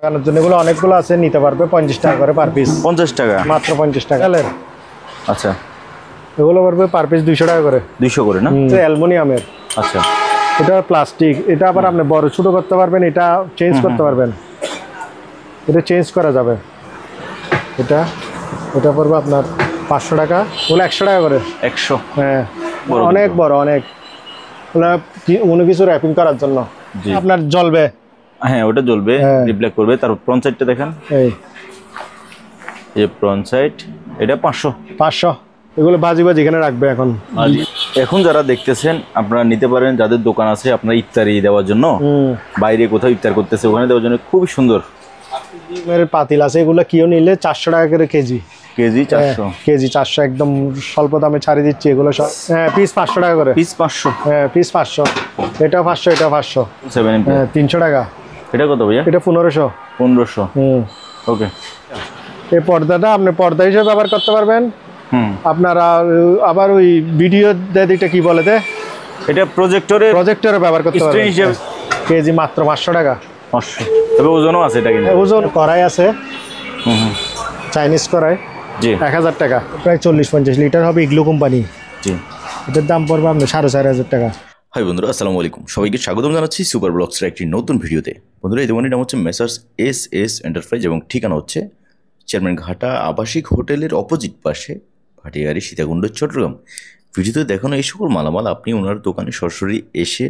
লাগানোর জন্য এগুলো অনেকগুলো আছে, নিতে পারবে 50 টাকা করে পার পিস। 50 টাকা মাত্র 50 টাকা। আচ্ছা, এগুলো পারবে পার পিস 200 টাকা করে। 200 করে না? অ্যালুমিনিয়ামের। আচ্ছা, এটা প্লাস্টিক, এটা আবার আপনি বড় ছোট করতে পারবেন, এটা চেঞ্জ করতে পারবেন, এটা চেঞ্জ করা যাবে। এটা এটা পড়বে আপনার 500 টাকা, ওগুলো 100 টাকা করে। 100? হ্যাঁ, অনেক বড়, অনেক কোনো কিছু র্যাপিং করার জন্য আপনার জ্বলবে। হ্যাঁ, ওটা জ্বলবে, রিফ্লেক্ট করবে। তার ফ্রন্ট সাইডটা দেখেন, এই ফ্রন্ট সাইড, এটা 500। এগুলো বাজি এখানে রাখবে। এখন যারা দেখতেছেন আপনারা নিতে পারেন, যাদের দোকান আছে আপনারা ইফতারি দেওয়ার জন্য, বাইরে কোথাও ইফতার করতেছে ওখানে দেওয়ার জন্য খুবই সুন্দর। পাতিল আছে, এগুলো কিও নিলে 400 টাকা করে কেজি। কেজি 400? কেজি 400, একদম স্বল্প দামে ছাড়িয়ে দিচ্ছি এগুলো সব। হ্যাঁ, পিস 500 টাকা করে। পিস 500? হ্যাঁ, পিস 500। এটাও 500, এটাও 500। 7MP? হ্যাঁ, 300 টাকা। এটা কত ভাইয়া? এটা 1500। 1500? ওকে। এই পর্দাটা আপনি পর্দা হিসেবে ব্যবহার করতে পারবেন। আপনারা আবার ওই ভিডিও দিকটা কি বলে দে, এটা প্রজেক্টরে ব্যবহার করতে পারবেন। কেজি মাত্র 500 টাকা। 500? তবে ওজনও আছে এটা? কিন্তু ওজন। কড়াই আছে, চাইনিজ কড়াই। জি। 1000 টাকা, প্রায় 40-50 লিটার হবে, ইগলু কোম্পানি। জি। এটার দাম পড়বে আপনার 4500 টাকা। হাই বন্ধুরা, আসসালামু আলাইকুম। সবাইকে স্বাগতম জানাচ্ছি সুপার ব্লগসের একটি নতুন ভিডিওতে। বন্ধুরা, এই দোকানটির নাম হচ্ছে মেসার্স এস এন্টারপ্রাইজ এবং ঠিকানা হচ্ছে চেয়ারম্যান ঘাটা আবাসিক হোটেলের অপোজিট পাশে, ভাটিয়ারি, সীতাকুণ্ড, চট্টগ্রাম। ভিডিওতে দেখানো এই সকল মালামাল আপনি ওনার দোকানে সরাসরি এসে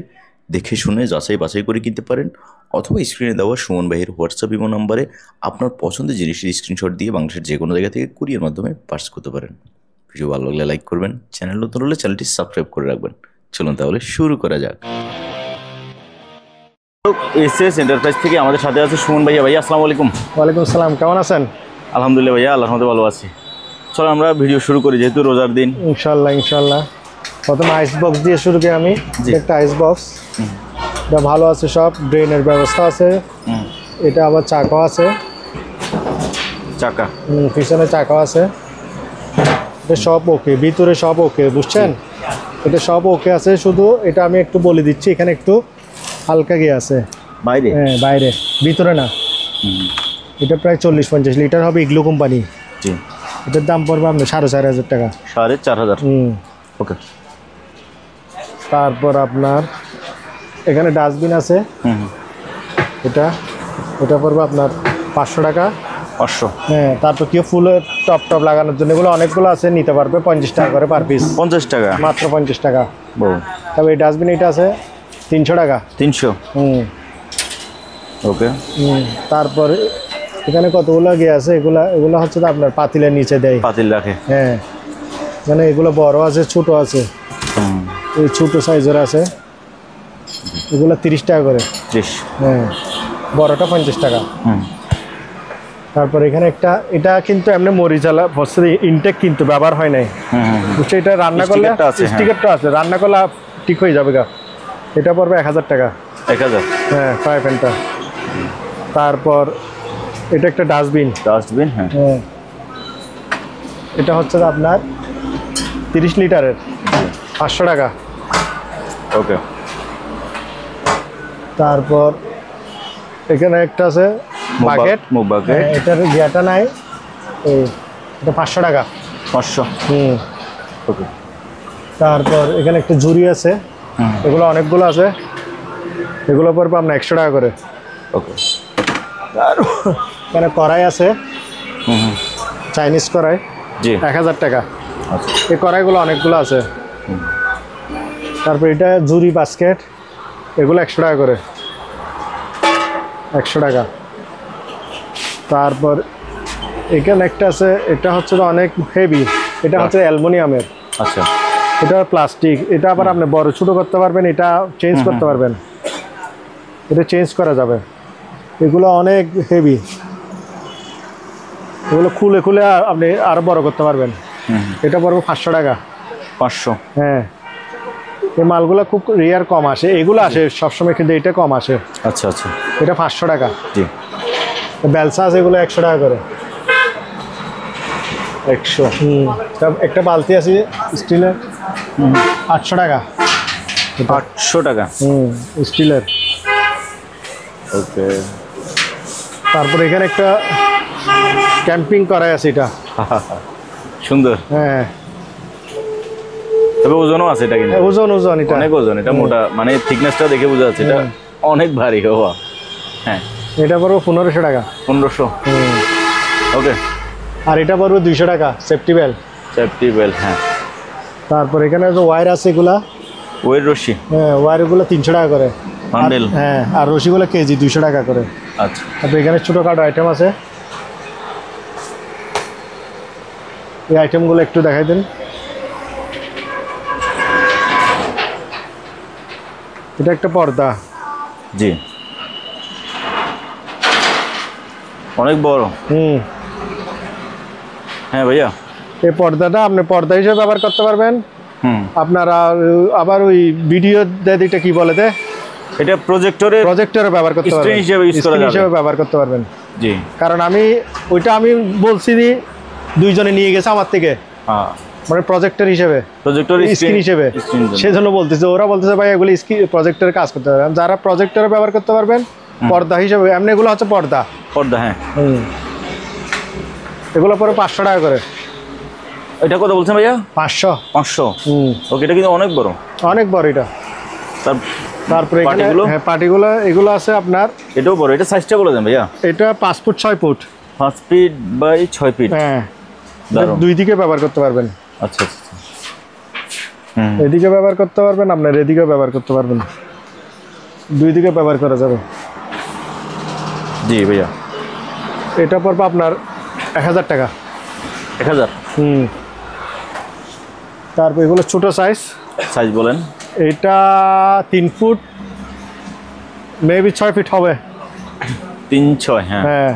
দেখে শুনে যাচাই বাছাই করে কিনতে পারেন, অথবা স্ক্রিনে দেওয়া সুমন ভাইয়ের হোয়াটসঅ্যাপ ইমো নাম্বারে আপনার পছন্দের জিনিসের স্ক্রিনশট দিয়ে বাংলাদেশের যে কোনো জায়গা থেকে কুরিয়ার মাধ্যমে পার্স করতে পারেন। ভিডিও ভালো লাগলে লাইক করবেন, চ্যানেল নতুন হলে চ্যানেলটি সাবস্ক্রাইব করে রাখবেন। চলুন তাহলে শুরু করা যাক। এস এন্টারপ্রাইজ থেকে আমাদের সাথে আছে সুমন ভাইয়া। ভাইয়া আসসালামু আলাইকুম। ওয়ালাইকুম আসসালাম, কেমন আছেন? আলহামদুলিল্লাহ ভাইয়া, আল্লাহর রহমতে ভালো আছি। চলো আমরা ভিডিও শুরু করি, যেহেতু রোজার দিন। ইনশাল্লাহ। প্রথমে আইস বক্স দিয়ে শুরু করি আমি। একটা আইস বক্স, এটা ভালো আছে, সব ড্রেনের ব্যবস্থা আছে। এটা আবার চাকা আছে, পিছনে চাকা আছে। এটা সব ওকে, ভিতরে সব ওকে, বুঝছেন? এটা সব ওকে আছে, শুধু এটা আমি একটু বলে দিচ্ছি, এখানে একটু হালকা গিয়ে আছে বাইরে। হ্যাঁ, বাইরে, ভিতরে না। এটা প্রায় 40-50 লিটার হবে, ইগলু কোম্পানি। জি। এটার দাম পড়বে আপনার 4500 টাকা। 4500? ওকে। তারপর আপনার এখানে ডাস্টবিন আছে, এটা পড়বে আপনার 500 টাকা। 500? হ্যাঁ। তারপর কেউ ফুলের টপ লাগানোর জন্য এগুলো অনেকগুলো আছে, নিতে পারবে 50 টাকা করে পার পিস। 50 টাকা? মাত্র 50 টাকা। তবে এই ডাস্টবিন এটা আছে 300 টাকা। 300? ওকে। তারপর এখানে কতগুলো গিয়ে আছে, এগুলো হচ্ছে আপনার পাতিলের নিচে দেয়, পাতিল রাখে। হ্যাঁ, মানে এগুলো বড় আছে, ছোট আছে। এই ছোট সাইজের আছে, এগুলো 30 টাকা করে। 30? হ্যাঁ, বড়টা 50 টাকা। তারপর এখানে এটা কিন্তু এমনি মরিচালা ইনটেক, কিন্তু ব্যবহার হয় নাই, বুঝছো? এটা রান্না করলে স্টিকারটা আছে, রান্না করলে ঠিক হয়ে যাবে গা। এটা পড়বে 1000 টাকা। 1000? হ্যাঁ, ফ্রাই প্যানটা। তারপর এটা একটা ডাস্টবিন। হ্যাঁ। এটা হচ্ছে আপনার 30 লিটারের, 500 টাকা। ওকে। তারপর এখানে একটা আছে বাকেট। এটার গিয়াটা নাই, এটা 500 টাকা। 500? ওকে। তারপর এখানে একটা ঝুড়ি আছে, এগুলো অনেকগুলো আছে, এগুলো পড়বে আপনার 100 টাকা করে। ওকে। এখানে কড়াই আছে, চাইনিজ কড়াই। জি। 1000 টাকা। আচ্ছা। এই কড়াইগুলো অনেকগুলো আছে। তারপর এটা ঝুড়ি বাস্কেট, এগুলো 100 টাকা করে। 100 টাকা। তারপর এখানে একটা আছে, এটা হচ্ছে অনেক হেভি, এটা হচ্ছে অ্যালুমিনিয়ামের। আচ্ছা। এটা প্লাস্টিক, এটা আবার আপনি বড় ছোট করতে পারবেন, এটা চেঞ্জ করতে পারবেন, এটা চেঞ্জ করা যাবে। এগুলো অনেক হেভি, এগুলো খুলে আপনি আরো বড় করতে পারবেন। এটা পড়বে 500 টাকা। 500? হ্যাঁ। এই মালগুলো খুব রেয়ার, কম আসে, এগুলো আসে সবসময়, কিন্তু এটা কম আসে। আচ্ছা। এটা 500 টাকা। জি। বেলসা আছে, এগুলো 100 টাকা করে। 100? একটা বালতি আছে স্টিলের, 800 টাকা। 800 টাকা? স্টিলের। ওকে। তারপরে এখানে একটা ক্যাম্পিং করা আছে এটা। সুন্দর। হ্যাঁ, তবে ওজনও আছে এটা কিন্তু। ওজন এটা অনেক ওজন, এটা মোটা, মানে থিকনেসটা দেখে বোঝা যাচ্ছে এটা অনেক ভারী। বাবা হ্যাঁ, এটা পড়বে 1500 টাকা। 1500। ওকে। আর এটা পড়বে 200 টাকা সেফটি বেল্ট। সেফটি বেল্ট, হ্যাঁ। তারপর এখানে যে ওয়্যার আছে এগুলা, ওয়ের রশি, হ্যাঁ ওয়্যারগুলো 300 টাকা করে বান্ডেল। হ্যাঁ, আর রশিগুলো কেজি 200 টাকা করে। আচ্ছা। তারপর এখানে ছোটোখাটো আইটেম আছে, এই আইটেমগুলো একটু দেখাই দেন। এটা একটা পর্দা। জি, অনেক বড়। হ্যাঁ ভাইয়া, এই পর্দাটা আপনি পর্দা হিসেবে ব্যবহার করতে পারবেন। আপনারা আবার ওই ভিডিও দিকটা কি বলে দে, এটা প্রজেক্টরে ব্যবহার করতে পারবেন, স্ক্রিন হিসেবে ব্যবহার করতে পারবেন। জি, কারণ আমি বলছি দুইজনে নিয়ে গেছে আমার থেকে, মানে প্রজেক্টর হিসেবে, স্ক্রিন হিসেবে, সেজন্য বলতেছে। ওরা বলতেছে ভাই এগুলো প্রজেক্টরের কাজ করতে পারবেন। যারা প্রজেক্টরে ব্যবহার করতে পারবেন, পর্দা হিসেবে এমনি এগুলো হচ্ছে পর্দা। হ্যাঁ। এগুলো পরে 500 টাকা করে। এটা কত বলছেন ভাইয়া? 500। ওকে, এটা কিন্তু অনেক বড়, এটা। তারপরে হ্যাঁ, পার্টিগুলো এগুলো আছে আপনার। এটাও বড়। এটা সাইজটা বলে দেন ভাইয়া। এটা 5 foot 6 foot. 5 feet by 6 feet. হ্যাঁ, দুই দিকে ব্যবহার করতে পারবেন। আচ্ছা। এদিকে ব্যবহার করতে পারবেন, আপনার এদিকে ব্যবহার করতে পারবেন, দুই দিকে ব্যবহার করা যাবে। জি ভাইয়া। এটা পড়বে আপনার 1000 টাকা। 1000। তারপর এগুলো ছোট সাইজ বলেন। এটা 3 ফুট মেবি 6 ফিট হবে। 3-6। হ্যাঁ,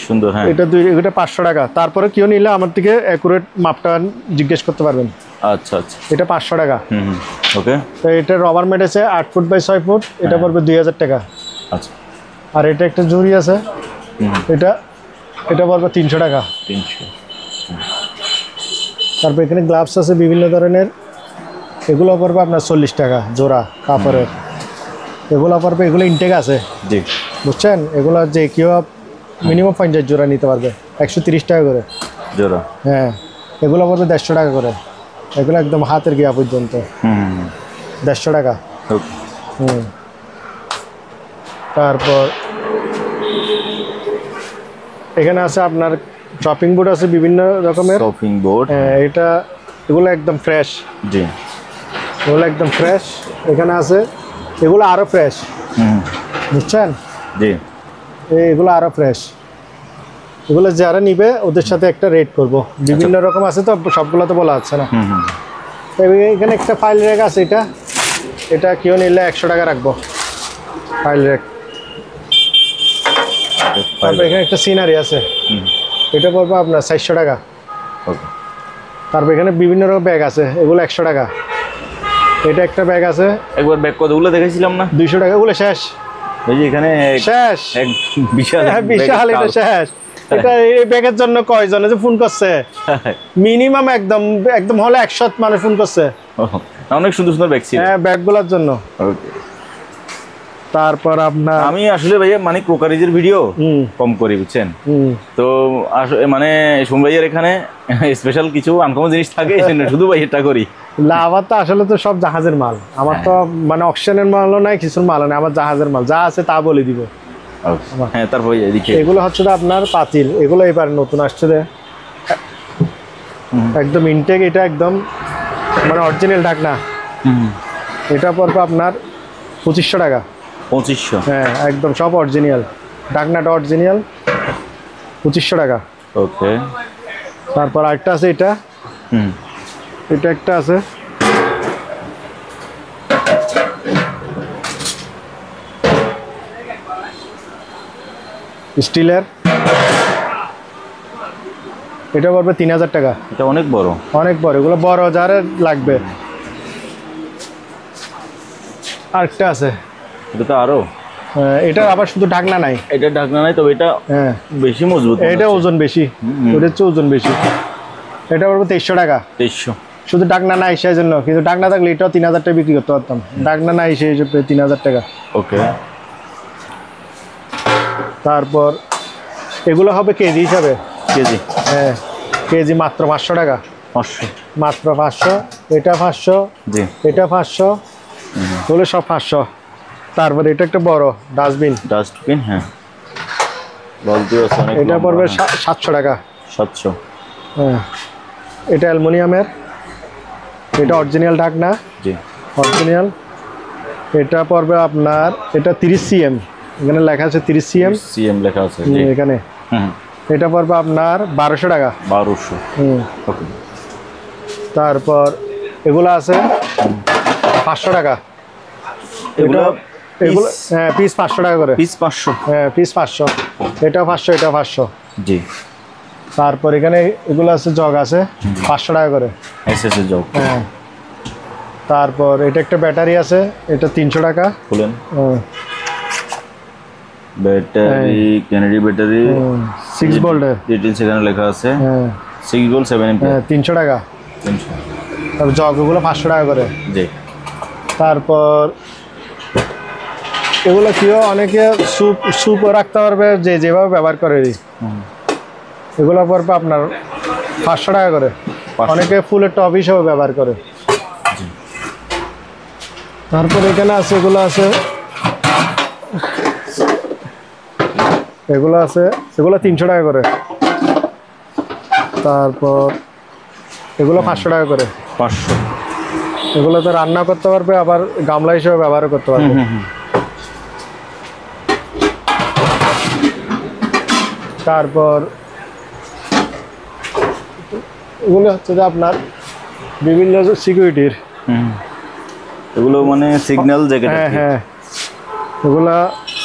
সুন্দর। হ্যাঁ, এটা 500 টাকা। তারপরে কেউ নিলে আমার থেকে অ্যাকুরেট মাপটা জিজ্ঞেস করতে পারবেন। আচ্ছা। এটা 500 টাকা। ওকে। তো এটা রবার ম্যাট আছে 8 ফুট বাই 6 ফুট। এটা পড়বে 2000 টাকা। আচ্ছা। আর এটা একটা জুড়ি আছে, এটা পড়বে 300 টাকা। 300। তারপর এখানে গ্লাভস আছে বিভিন্ন ধরনের, এগুলো পড়বে আপনার 40 টাকা জোড়া কাপড়ের। এগুলো পড়বে, এগুলো ইনটেক আছে। জি, বুঝছেন, এগুলো যে কেউ মিনিমাম 50 জোড়া নিতে পারবে, 130 টাকা করে জোড়া। হ্যাঁ, এগুলো পড়বে 150 টাকা করে। এগুলো একদম হাতের গিয়া পর্যন্ত 150 টাকা। তারপর এখানে আছে আপনার চপিং বোর্ড আছে বিভিন্ন রকমের। চপিং বোর্ড, এগুলো একদম ফ্রেশ। জি, এগুলো একদম ফ্রেশ। এখানে আছে এগুলো আরো ফ্রেশ। বুঝছেন? জি, এগুলো আরো ফ্রেশ। এগুলো যারা নিবে ওদের সাথে একটা রেট করব। বিভিন্ন রকম আছে তো, সবগুলো তো বলা যাচ্ছে না। এখানে একটা ফাইল র্যাক আছে, এটা কেউ নিলে 100 টাকা রাখবো, ফাইল র্যাক। তারপর এখানে একটা সিনারি আছে, এটা পড়বে আপনার 400 টাকা। তারপর এখানে বিভিন্ন রকম ব্যাগ আছে, এগুলো 100 টাকা। এটা একটা ব্যাগ আছে, একবার ব্যাগ কতগুলো দেখেছিলাম না, 200 টাকা। এগুলো শেষ, এই যে এখানে শেষ, বিশাল। এটা শেষ। এটা এই ব্যাগের জন্য কয়জনে যে ফোন করছে, মিনিমাম একদম হলে 100 মানুষ ফোন করছে। অনেক সুন্দর সুন্দর ব্যাগ ছিল। হ্যাঁ, ব্যাগগুলোর জন্য। তারপর আপনার আমি আসলে ভাইয়া মানে ক্রোকারিজের ভিডিও কম করি, বুঝছেন তো। মানে সোম ভাইয়ের এখানে স্পেশাল কিছু আনকমন জিনিস থাকে, শুধু ভাইয়েরটা করি। আমার তো আসলে তো সব জাহাজের মাল। আমার তো মানে অকশনের মালও নাই, কিছুর মালও নাই, আমার জাহাজের মাল যা আছে তা বলে দিব। হ্যাঁ, তারপর এগুলো হচ্ছে আপনার পাতিল, এগুলো এবার নতুন আসছে, একদম ইনটেক। এটা একদম মানে অরিজিনাল ঢাকনা। এটা পড়বে আপনার 2500 টাকা। 2500? হ্যাঁ, একদম সব অরিজিনাল, ঢাকনাটা অরিজিনাল, 2500 টাকা। ওকে। তারপর আরেকটা আছে, এটা একটা আছে, স্টিলের। এটা পড়বে 3000 টাকা। এটা অনেক বড়, এগুলো বড় যারা লাগবে। আরেকটা আছে, এটা তো আরো, এটা আবার শুধু ঢাকনা নাই, এটা ঢাকনা নাই, তবে এটা বেশি মজবুত, এটা ওজন বেশি, ওটার চেয়ে ওজন বেশি। এটা পড়বে 2300 টাকা। 2300? শুধু ঢাকনা নাই সেই জন্য, কিন্তু ঢাকনা থাকলে এটাও 3000 টাকা বিক্রি করতে পারতাম। ঢাকনা নাই সেই হিসেবে 3000 টাকা। ওকে। তারপর এগুলো হবে কেজি হিসাবে। কেজি? হ্যাঁ, কেজি মাত্র 500 টাকা। 500? মাত্র 500। এটা 500, জি। এটা 500, এগুলো সব 500। তারপরে এটা একটা বড় ডাস্টবিন। ডাস্টবিন, হ্যাঁ, বালতিও আছে অনেক। এটা পড়বে 700 টাকা। 700? হ্যাঁ, এটা অ্যালুমিনিয়ামের, এটা অরিজিনাল ঢাকনা। জি, অরিজিনাল। এটা পড়বে আপনার, এটা 30 সিএম, এখানে লেখা আছে 30 সিএম। সিএম লেখা আছে এখানে। হুম। এটা পড়বে আপনার 1200 টাকা। 1200? ওকে। তারপর এগুলো আছে 500 টাকা। এগুলো এগুলো হ্যাঁ, পিস 500 টাকা করে। পিস 500? হ্যাঁ, পিস 500। এটা 500, এটা 500। জি। তারপর এখানে এগুলো আছে, জগ আছে 500 টাকা করে। SS jug? হ্যাঁ। তারপর এটা একটা ব্যাটারি আছে, এটা 300 টাকা। বলেন। হ্যাঁ। ব্যাটারি, কেনেডি ব্যাটারি, 6 ভোল্টের। ডিটেইলস এখানে লেখা আছে। হ্যাঁ, 6 ভোল্ট 7 হ্যাঁ, এম্পিয়ার। 300 টাকা। 300? তারপর জগগুলো 500 টাকা করে। জি। তারপর এগুলো কিও অনেকে স্যুপ রাখতে পারবে, যেভাবে ব্যবহার করে। এগুলো পড়বে আপনার 500 টাকা করে। 500? অনেকে ফুলের টব হিসেবে ব্যবহার করে। তারপর এখানে আছে, এগুলো আছে, এগুলো আছে, এগুলো 300 টাকা করে। তারপর এগুলো 500 টাকা করে। 500? এগুলো তো রান্না করতে পারবে, আবার গামলা হিসেবে ব্যবহার করতে পারবে। তারপর এগুলো হচ্ছে যে আপনার বিভিন্ন সিকিউরিটির। এগুলো মানে সিগন্যাল জ্যাকেট? হ্যাঁ, হ্যাঁ, এগুলা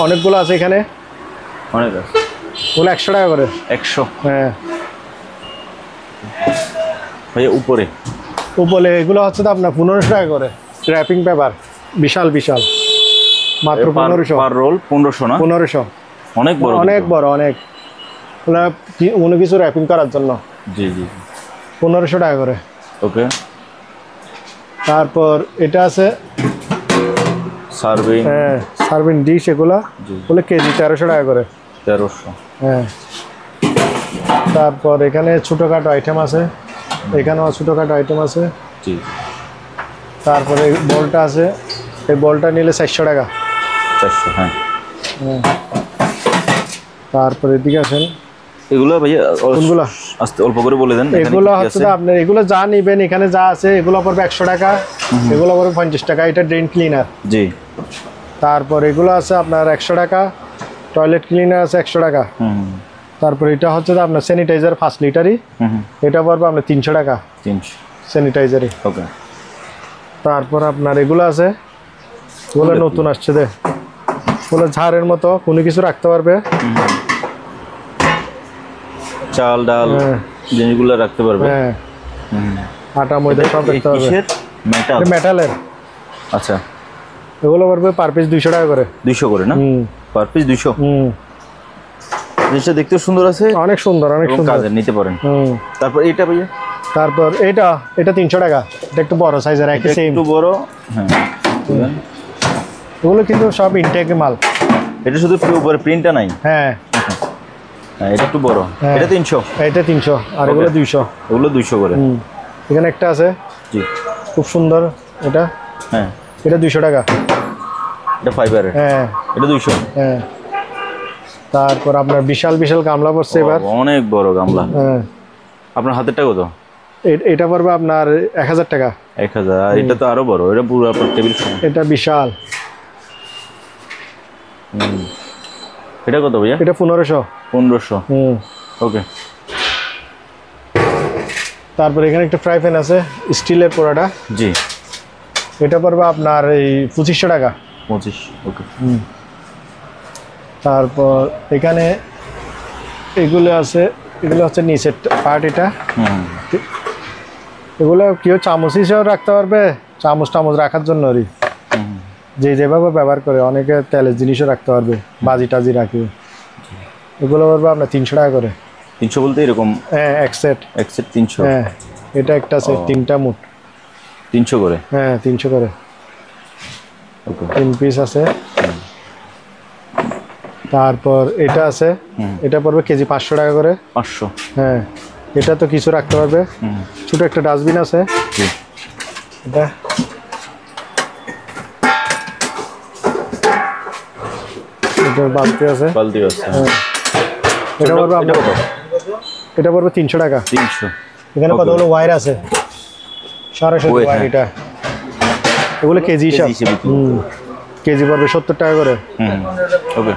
অনেকগুলো আছে এখানে। অনেক আছে? এগুলো 100 টাকা করে। 100? হ্যাঁ। ভাই উপরে? উপরে এগুলো হচ্ছে তো আপনার 1500 টাকা করে। র্যাপিং পেপার বিশাল বিশাল, মাত্র 1500। পার রোল 1500 না? 1500। অনেক বড়? অনেক বড়, অনেক। কোনো কিছু র্যাপিং করার জন্য। জি জি। 1500 টাকা করে। ওকে। তারপর এটা আছে সার্ভিং। হ্যাঁ, সার্ভিং ডিশ। এগুলো বলে কেজি 1300 টাকা করে। 1300? হ্যাঁ। তারপর এখানে ছোটোখাটো আইটেম আছে, এখানেও ছোটোখাটো আইটেম আছে। জি। তারপরে বলটা আছে, এই বলটা নিলে 400 টাকা। 400? হ্যাঁ। তারপরে এদিকে আসেন। এগুলো ভাইয়া কোনগুলো? আস্তে অল্প করে বলে দেন। এগুলো হচ্ছে আপনার, এগুলো যা নিবেন এখানে যা আছে, এগুলো পড়বে 100 টাকা, এগুলো পড়বে 50 টাকা। এটা ড্রেন ক্লিনার। জি। তারপর এগুলো আছে আপনার 100 টাকা। টয়লেট ক্লিনার আছে 100 টাকা। তারপর এটা হচ্ছে আপনার স্যানিটাইজার 5 লিটারই, এটা পড়বে আপনার 300 টাকা। 300 স্যানিটাইজারই। ওকে। তারপর আপনার এগুলো আছে, এগুলো নতুন আসছে দে, এগুলো ঝাড়ের মতো কোনো কিছু রাখতে পারবে। চাল ডাল জিনিসগুলো রাখতে পারবে। হ্যাঁ, আটা ময়দা সব রাখতে পারবে। মেটাল? মেটালের। আচ্ছা। এগুলো পড়বে পার পিস 200 টাকা করে। 200 করে না? Per piece 200? জিনিসটা দেখতে সুন্দর আছে, অনেক সুন্দর, অনেক সুন্দর। কাজের নিতে পারেন। তারপর এটা ভাইয়া? তারপর এটা 300 টাকা। এটা একটু বড় সাইজের, একই সেম। একটু বড়। হ্যাঁ। এগুলো কিন্তু সব ইনটেক মাল। এটা শুধু উপরে প্রিন্টটা নাই? হ্যাঁ, এটা একটু বড়। এটা 300? এটা 300, আর এগুলো 200। এগুলো 200 করে। এখানে একটা আছে, জি, খুব সুন্দর। এটা হ্যাঁ, এটা 200 টাকা। এটা ফাইবারের? হ্যাঁ। এটা 200? হ্যাঁ। তারপর আপনার বিশাল বিশাল গামলা পড়ছে এবার। অনেক বড় গামলা। হ্যাঁ। আপনার হাতেরটা কত? এটা পড়বে আপনার 1000 টাকা। 1000? আর এটা তো আরো বড়, এটা পুরো আপনার টেবিল। এটা বিশাল। এটা কত ভাইয়া? এটা 1500। 1500? ওকে। তারপর এখানে একটা ফ্রাই প্যান আছে, স্টিলের পোড়াটা। জি। এটা পড়বে আপনার এই 2500 টাকা। 25? ওকে। তারপর এখানে এগুলো আছে, এগুলো হচ্ছে নিচের পার্ট। এটা এগুলো কেউ চামচ হিসেবে রাখতে পারবে, চামচ টামচ রাখার জন্য আর যেভাবে ব্যবহার করে। অনেকে তেলের জিনিসও রাখতে পারবে, বাজি টাজি রাখবে। এগুলো পড়বে আপনার 300 টাকা করে। 300 বলতে এরকম? হ্যাঁ, এক সেট। 300? হ্যাঁ, এটা একটা সেট, 3টা মুট। 300 করে? হ্যাঁ, 300 করে। ওকে। 3 পিস আছে। তারপর এটা আছে, এটা পড়বে কেজি 500 টাকা করে। 500। হ্যাঁ, এটা তো কিছু রাখতে পারবে। ছোট একটা ডাস্টবিন আছে, জি। এটা এটা বালতি আছে, বালতি আছে। এটা পড়বে আপনার, এটা পড়বে 300 টাকা। 300। এখানে কতগুলো ওয়্যার আছে, সরাসরি ওয়্যার। এটা এগুলো কেজি হিসাব। কেজি পড়বে 70 টাকা করে। ওকে।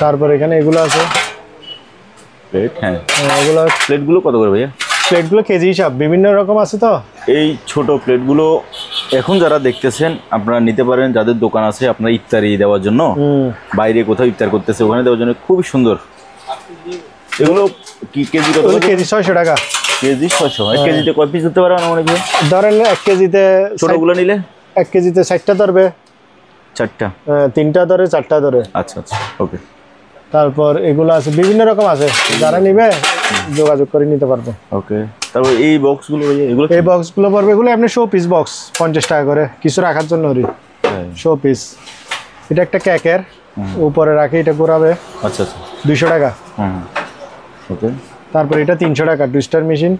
তারপর এখানে এগুলো আছে প্লেট। হ্যাঁ, এগুলো প্লেটগুলো কত করে ভাইয়া? প্লেটগুলো কেজি হিসাব, বিভিন্ন রকম আছে। তো এই ছোট প্লেটগুলো এখন যারা দেখতেছেন আপনারা নিতে পারেন, যাদের দোকান আছে আপনার ইফতারি দেওয়ার জন্য, বাইরে কোথাও ইফতার করতেছে ওখানে দেওয়ার জন্য খুবই সুন্দর। এগুলো কি কেজি কত? কেজি 600 টাকা। কেজি 600। কেজিতে কয় পিস ধরতে পারবেন অনেক? ধরেন 1 কেজিতে, ছোটগুলো নিলে 1 কেজিতে 60টা ধরবে, 4টা, 3টা ধরে, 4টা ধরে। আচ্ছা আচ্ছা, ওকে। তারপর এগুলো আছে, বিভিন্ন রকম আছে, যারা নিবে যোগাযোগ করে নিতে পারবে। ওকে। তারপর এই বক্সগুলো এগুলো, এই বক্সগুলো পড়বে, এগুলো এমনি শো পিস বক্স, 50 টাকা করে, কিছু রাখার জন্য শো পিস। এটা একটা কেকের উপরে রাখে, এটা ঘোরাবে। আচ্ছা আচ্ছা, 200 টাকা। ওকে। তারপর এটা 300 টাকা, টুইস্টার মেশিন।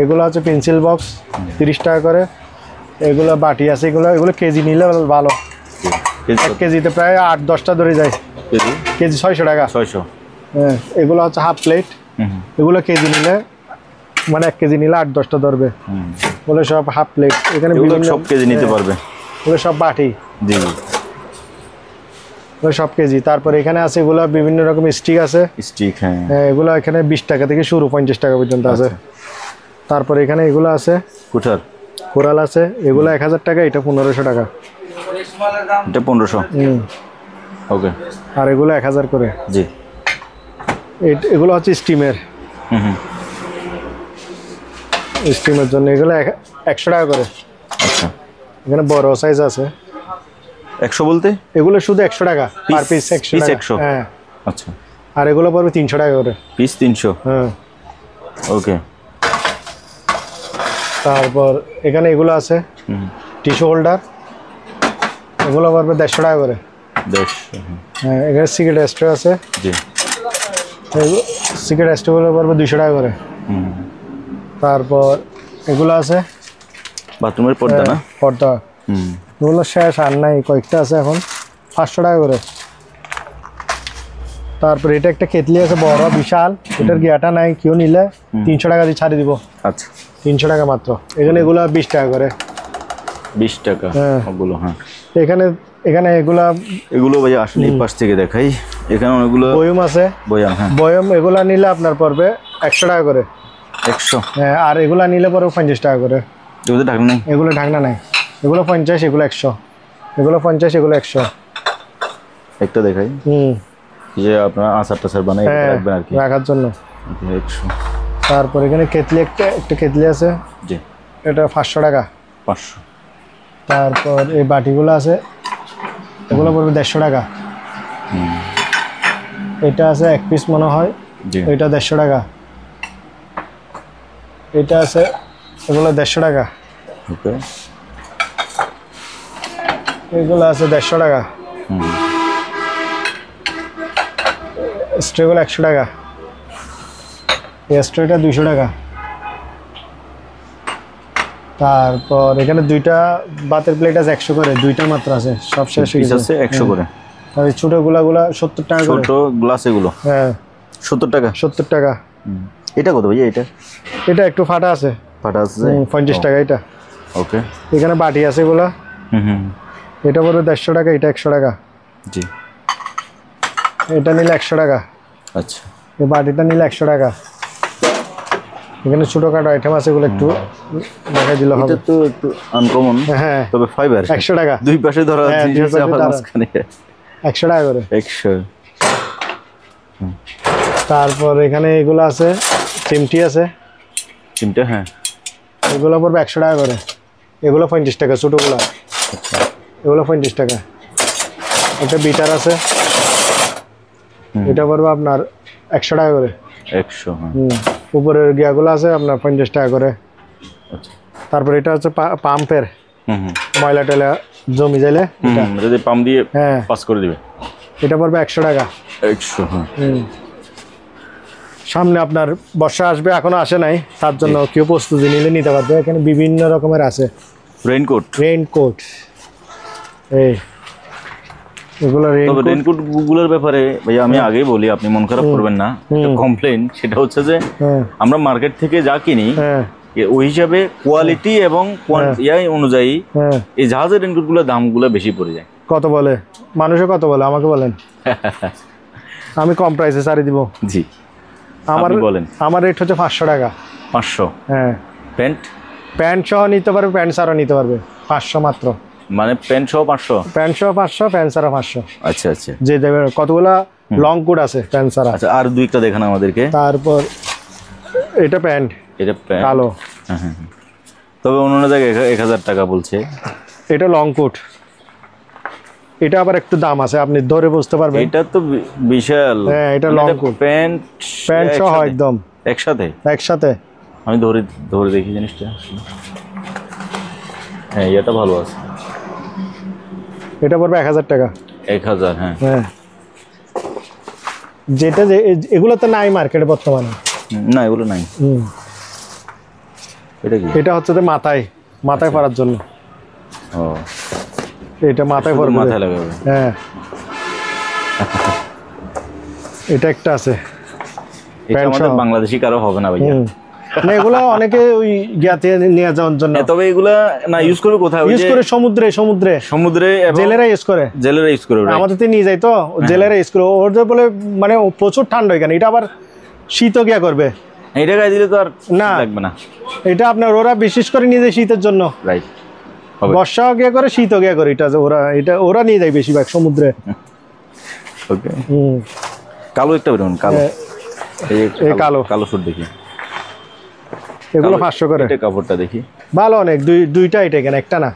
এগুলো হচ্ছে পেন্সিল বক্স, 30 টাকা করে। এগুলো বাটি আছে, এগুলো কেজি নিলে ভালো। 1 কেজিতে প্রায় 8-10টা ধরে যায়। কেজি 600 টাকা। 600। হ্যাঁ, এগুলো হচ্ছে হাফ প্লেট। এগুলো কেজি নিলে, মানে 1 কেজি নিলে 8-10টা ধরবে। বলে সব হাফ প্লেট। এখানে বিভিন্ন সব কেজি নিতে পারবে। এগুলো সব বাটি। জি, সব কেজি। তারপর এখানে আছে এগুলো বিভিন্ন রকম স্টিক আছে। স্টিক, হ্যাঁ, এগুলো এখানে 20 টাকা থেকে শুরু, 50 টাকা পর্যন্ত আছে। তারপর এখানে এগুলো আছে, কোরাল আছে, এগুলো 1000 টাকা, এটা 1500 টাকা। এটা 1500। ওকে। আর এগুলো 1000 করে। জি। এগুলো হচ্ছে স্টিমের, স্টিমের জন্য এগুলো 100 টাকা করে। আচ্ছা। এখানে বড় সাইজ আছে। 100 বলতে এগুলো শুধু 100 টাকা পার পিস। 100। হ্যাঁ, আচ্ছা। আর এগুলো পড়বে 300 টাকা করে পিস। 300। হ্যাঁ, ওকে। তারপর এখানে এগুলো আছে টিস্যু হোল্ডার, এগুলো পড়বে 150 টাকা করে। 150। হ্যাঁ, এখানে সিগারেট স্ট্রে আছে। জি। সিগারেট স্ট্রেগুলো পড়বে 200 টাকা করে। তারপর এগুলো আছে বাথরুমের পর্দা, না পর্দা। এগুলো শেষ, আর নাই, কয়েকটা আছে এখন, 500 টাকা করে। তারপর এটা একটা কেতলি আছে বড় বিশাল, এটার গিয়াটা নাই, কেউ নিলে 300 টাকা দিয়ে ছাড়ি দিব। আচ্ছা, 300 টাকা মাত্র। এখানে এগুলো 20 টাকা করে। 20 টাকা ওগুলো। হ্যাঁ, এখানে এগুলো ভাই আসলে এই পাশ থেকে দেখাই। এখানে অনেকগুলো বয়ম আছে। হ্যাঁ, বয়ম এগুলা নিলে আপনার পড়বে 100 টাকা করে। 100। হ্যাঁ, আর এগুলা নিলে পড়বে 50 টাকা করে। এগুলো ঢাকনা নাই? এগুলো ঢাকনা নাই। এগুলো 50, এগুলো 100। এগুলো 50, এগুলো 100। একটা দেখাই, যে আপনার আচার টাচার বানাই রাখবেন আর কি, রাখার জন্য। 100। তারপর এখানে কেতলি, একটা কেতলি আছে। জি। এটা 500 টাকা। 500। তারপর এই বাটিগুলো আছে, এগুলো পড়বে 150 টাকা। এটা আছে 1 পিস মনে হয়, এটা 150 টাকা। এটা আছে, এগুলো 150 টাকা। ওকে। এগুলো আছে 150 টাকা। স্ট্রেগুলো 100 টাকা। এই স্ট্রেটা 200 টাকা। তারপর এখানে 2টা ভাতের প্লেট আছে 100 করে, 2টা মাত্র আছে, সব শেষ হয়ে গেছে। 100 করে। আর এই ছোট গুলা 70 টাকা করে। ছোট গ্লাস এগুলো? হ্যাঁ, 70 টাকা। 70 টাকা। এটা কত ভাইয়া? এটা একটু ফাটা আছে। 50 টাকা এটা। ওকে। এখানে বাটি আছে এগুলা। এটা পড়বে 150 টাকা, এটা 100 টাকা। জি। এটা নিলে 100 টাকা। আচ্ছা। এই বাটিটা নিলে 100 টাকা। এখানে ছোটখাটো আইটেম আছে, এগুলো একটু দেখাই দিলে হবে। এটা তো একটু আনকমন। হ্যাঁ, তবে ফাইবার। 100 টাকা। দুই পাশে ধরা জিনিস আছে, আবার মাঝখানে 100 টাকা করে। 100। তারপর এখানে এগুলো আছে, চিমটি আছে। চিমটা? হ্যাঁ, এগুলো পড়বে 100 টাকা করে। এগুলো 50 টাকা ছোটগুলো। এগুলো 50 টাকা। একটা বিটার আছে, এটা পড়বে আপনার 100 টাকা করে। 100। উপরের গিয়াগুলো আছে আপনার 50 টাকা করে। তারপর এটা হচ্ছে পাম্পের, ময়লা টয়লা জমি যাইলে যদি পাম্প দিয়ে পাস করে দিবে, এটা পড়বে 100 টাকা। 100, হ্যাঁ। সামনে আপনার বর্ষা আসবে, এখনো আসে নাই, তার জন্য কেউ প্রস্তুতি নিলে নিতে পারবে। এখানে বিভিন্ন রকমের আছে রেইনকোট। রেইনকোট, এই এগুলো তবে রেইনকোট। রেইনকোট গুলোর ব্যাপারে ভাই আমি আগেই বলি, আপনি মন খারাপ করবেন না। কমপ্লেন সেটা হচ্ছে যে আমরা মার্কেট থেকে যা কিনি ওই হিসাবে কোয়ালিটি এবং ইয়াই অনুযায়ী এই জাহাজের রেইনকোট গুলোর দামগুলো বেশি পড়ে যায়। কত বলে মানুষে, কত বলে আমাকে বলেন, আমি কম প্রাইসে ছাড়ি দিব। জি, আমার বলেন। আমার রেট হচ্ছে 500 টাকা। 500? হ্যাঁ। প্যান্ট সহ নিতে পারবে, প্যান্ট ছাড়াও নিতে পারবে, 500 মাত্র। মানে প্যান্ট সহ 500? প্যান্ট সহ 500, প্যান্ট ছাড়া 500। আচ্ছা আচ্ছা। যে দেবে কতগুলা লং কোট আছে প্যান্ট ছাড়া। আচ্ছা, আর দুইটা দেখান আমাদেরকে। তারপর এটা প্যান্ট, এটা প্যান্ট কালো। হ্যাঁ, তবে অন্য জায়গায় 1000 টাকা বলছে। এটা লং কোট, এটা আবার একটু দাম আছে, আপনি ধরে বুঝতে পারবেন। এটা তো বিশাল। হ্যাঁ, এটা লং কোট, প্যান্ট সহ একদম একসাথে। আমি ধরে দেখি জিনিসটা। হ্যাঁ, এটা ভালো আছে। এটা পড়বে 1000 টাকা। 1000? হ্যাঁ। যেটা এগুলো তো নাই মার্কেটে বর্তমানে। না, এগুলো নাই। এটা কি? এটা হচ্ছে মাথায় পরার জন্য। ও, এটা মাথায় পরবে, মাথায় লাগাবে। হ্যাঁ। এটা একটা আছে, এটা আমাদের বাংলাদেশি কারো হবে না ভাইয়া। না, এগুলো অনেকে ওই গিয়াতে নিয়ে যাওয়ার জন্য। তবে এগুলা না ইউজ করবে কোথায়? ইউজ করে সমুদ্রে জেলেরা ইউজ করে। আমাদের তো নিয়ে যায়, তো জেলেরা ইউজ করে। ওদের বলে মানে প্রচুর ঠান্ডা এখানে, এটা আবার শীত গিয়া করবে। এটা গায়ে দিলে তো আর না লাগবে না। এটা আপনার ওরা বিশেষ করে নিয়ে যায় শীতের জন্য। রাইট। বর্ষাও গিয়া করে, শীতও গিয়া করে। ওরা নিয়ে যায় বেশিরভাগ সমুদ্রে। ওকে। কালো একটা বেরোন, কালো। এই কালো শুট দেখি। এগুলো 500 করে। এটা কাপড়টা দেখি ভালো অনেক। দুইটা এটা, এখানে একটা না।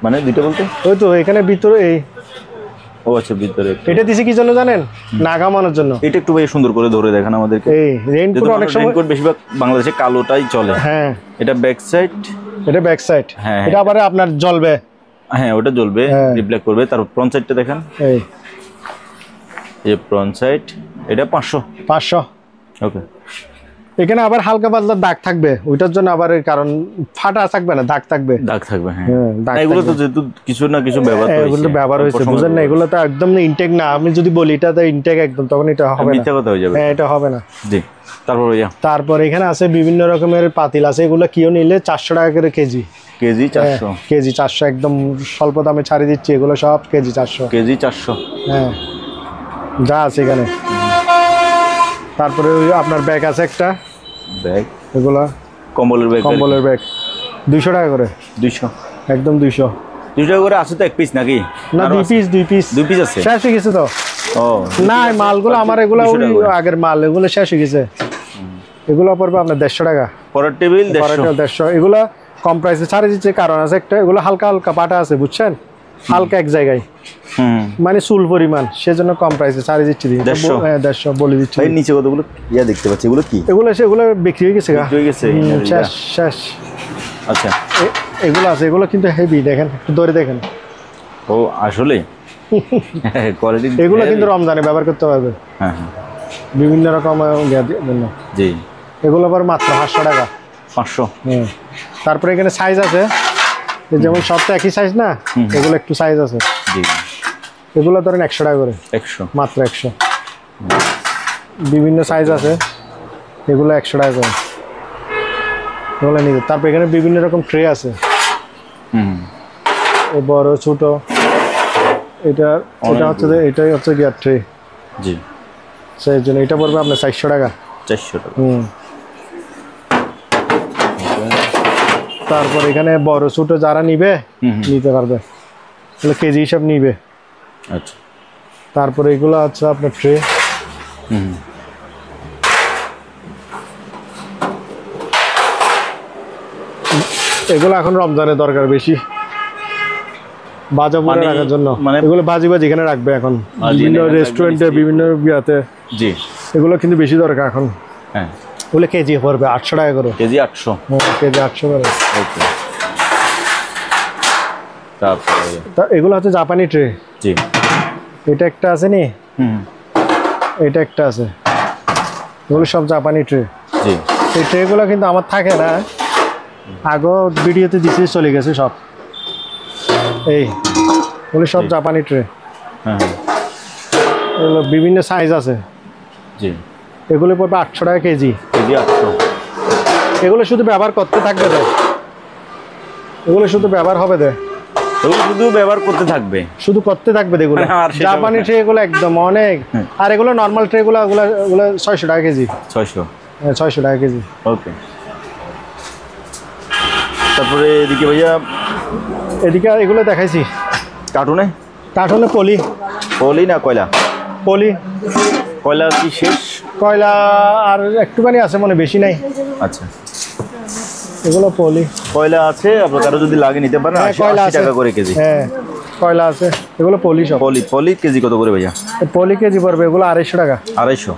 মানে দুইটা বলতে ওই তো এখানে ভিতরে এই। ও আচ্ছা, ভিতরে। এটা দিছি কি জন্য জানেন? নাগামানোর জন্য। এটা একটু ভাই সুন্দর করে ধরে দেখান আমাদেরকে। এই রেইনকোট অনেক সময় রেইনকোট বেশিরভাগ বাংলাদেশে কালোটাই চলে। হ্যাঁ। এটা ব্যাক সাইড। হ্যাঁ, এটা আবার আপনার জ্বলবে। হ্যাঁ, ওটা জ্বলবে, রিফ্লেক্ট করবে। তারপর ফ্রন্ট সাইডটা দেখান। এই ফ্রন্ট সাইড, এটা 500। ওকে। এখানে আবার হালকা পাতলা দাগ থাকবে, ওইটার জন্য আবার কারণ ফাটা থাকবে না, দাগ থাকবে। হ্যাঁ। এগুলো তো যেহেতু কিছু না কিছু ব্যবহার হয়েছে, বুঝেন না? এগুলো তো একদম ইনটেক না। আমি যদি বলি এটা তো ইনটেক একদম, তখন এটা হবে না, মিথ্যা কথা হয়ে যাবে। হ্যাঁ, এটা হবে না। জি। তারপর এখানে আছে বিভিন্ন রকমের পাতিল আছে। এগুলো কিও নিলে 400 টাকা করে কেজি। কেজি 400 একদম স্বল্প দামে ছাড়িয়ে দিচ্ছি। এগুলো সব কেজি 400। হ্যাঁ, যা আছে এখানে। তারপরে ওই আপনার ব্যাগ আছে একটা ব্যাগ। এগুলা কম্বলের ব্যাগ 200 টাকা করে। 200? একদম 200 টাকা করে আছে তো এক পিস নাকি? না, দুই পিস আছে। শেষ হয়ে গেছে তো। ও না, মালগুলো আমার এগুলো আগের মাল, এগুলো শেষ হয়ে গেছে। এগুলো পড়বে আপনার 150 টাকা। পরের টেবিল 150। এগুলো কম প্রাইসে ছাড়ে দিচ্ছে, কারণ আছে একটা। এগুলো হালকা পাটা আছে, বুঝছেন? হালকা এক জায়গায়, মানে চুল পরিমাণ, সেজন্য কম প্রাইসে ছাড়ে দিচ্ছি। 150 বলে দিচ্ছি। নিচে কতগুলো দেখতে পাচ্ছি, এগুলো কি? এগুলো বিক্রি হয়ে গেছে। শেষ। আচ্ছা, এগুলো আছে। এগুলো কিন্তু হেভি, দেখেন, একটু ধরে দেখেন। ও আসলে কোয়ালিটি। এগুলো কিন্তু রমজানে ব্যবহার করতে পারবে। হ্যাঁ, বিভিন্ন রকম জন্য। জি। এগুলো আবার মাত্র 500 টাকা। 500? তারপরে এখানে সাইজ আছে, যেমন সব তো একই সাইজ না, এগুলো একটু সাইজ আছে। জি। এগুলো ধরেন 100 টাকা করে। 100? মাত্র 100। বিভিন্ন সাইজ আছে, এগুলো 100 টাকা করে। এগুলো নিবে। তারপর এখানে বিভিন্ন রকম ট্রে আছে, বড় ছোট। এটাই হচ্ছে গিয়ার ট্রে। জি। সেই জন্য এটা পড়বে আপনার 400 টাকা। 400 টাকা। তারপর এখানে বড় ছোট যারা নিবে নিতে পারবে, কেজি হিসাব নিবে। আচ্ছা। তারপরে এগুলো আছে আপনার ট্রে। এগুলো এখন রমজানের দরকার বেশি, ভাজা পুরে রাখার জন্য। এগুলো ভাজি এখানে রাখবে এখন বিভিন্ন রেস্টুরেন্টে, বিভিন্ন বিয়াতে। জি। এগুলো কিন্তু বেশি দরকার এখন। হ্যাঁ, এগুলো কেজি পড়বে 800 টাকা করে। কেজি 800? কেজি 800 করে। ওকে। তারপরে এগুলো হচ্ছে জাপানি ট্রে। জি। এটা একটা আছে নি, এটা একটা আছে, এগুলো সব জাপানি ট্রে। জি। এই ট্রেগুলো কিন্তু আমার থাকে না, আগেও ভিডিওতে দিছি, চলে গেছে সব। এগুলো সব জাপানি ট্রে। হ্যাঁ এগুলো বিভিন্ন সাইজ আছে। জি। এগুলো পড়বে 800 টাকা কেজি। কেজি 800। এগুলো শুধু ব্যবহার করতে থাকবে দেয়, এগুলো শুধু ব্যবহার হবে দেয়, এগুলো শুধু ব্যবহার করতে থাকবে, শুধু করতে থাকবে এগুলো। আর সেটা জাপানি ট্রে এগুলো একদম অনেক। আর এগুলো নর্মাল ট্রেগুলো ওগুলো 600 টাকা কেজি। 600। 600 টাকা কেজি। ওকে। তারপরে এদিকে ভাইয়া এদিকে এগুলো দেখাইছি কার্টুনে। কার্টুনে পলি। পলি না কয়লা? পলি। কয়লা কি শেষ? কয়লা আর একটুখানি আছে, মনে বেশি নাই। আচ্ছা, এগুলো পলি। কয়লা আছে, আপনার কারো যদি লাগে নিতে পারেন। 80 টাকা করে কেজি। হ্যাঁ কয়লা আছে, এগুলো পলি সব। পলি কেজি কত করে ভাইয়া? পলি কেজি পড়বে এগুলো 250 টাকা। 250।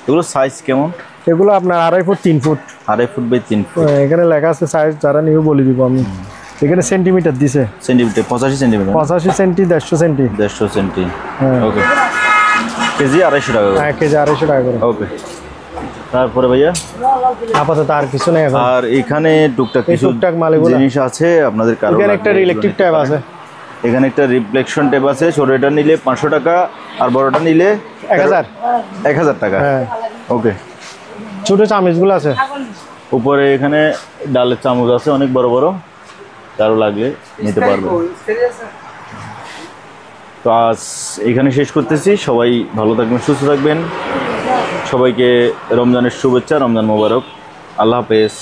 এগুলো সাইজ কেমন? এগুলো আপনার 2.5 foot 3 foot. 2.5 foot by 3 foot. এখানে লেখা আছে সাইজ, যারা নিয়ে বলে দিব আমি। এখানে সেন্টিমিটার দিছে, centimetre 85 centimetre. 85 centi, 150 centi. 150 centi. হ্যাঁ। ওকে। কেজি 250 টাকা করে। হ্যাঁ কেজি 250 টাকা করে। ওকে। তারপরে ভাইয়া আপাতত আর কিছু নেই এখন। আর এখানে টুকটাক কিছু টুকটাক মালগুলো জিনিস আছে আপনাদের কারো। এখানে একটা রিলেকটিভ ট্যাব আছে। এখানে একটা রিফ্লেকশন ট্যাব আছে, ছোটটা নিলে 500 টাকা আর বড়টা নিলে 1000 টাকা। হ্যাঁ। ওকে। ছোট চামচগুলো আছে উপরে, এখানে ডালের চামচ আছে অনেক বড় বড়, কারো লাগলে নিতে পারবে। তো আজ এখানে শেষ করতেছি। সবাই ভালো থাকবেন, সুস্থ থাকবেন। সবাইকে রমজানের শুভেচ্ছা, রমজান মোবারক। আল্লাহ হাফেজ।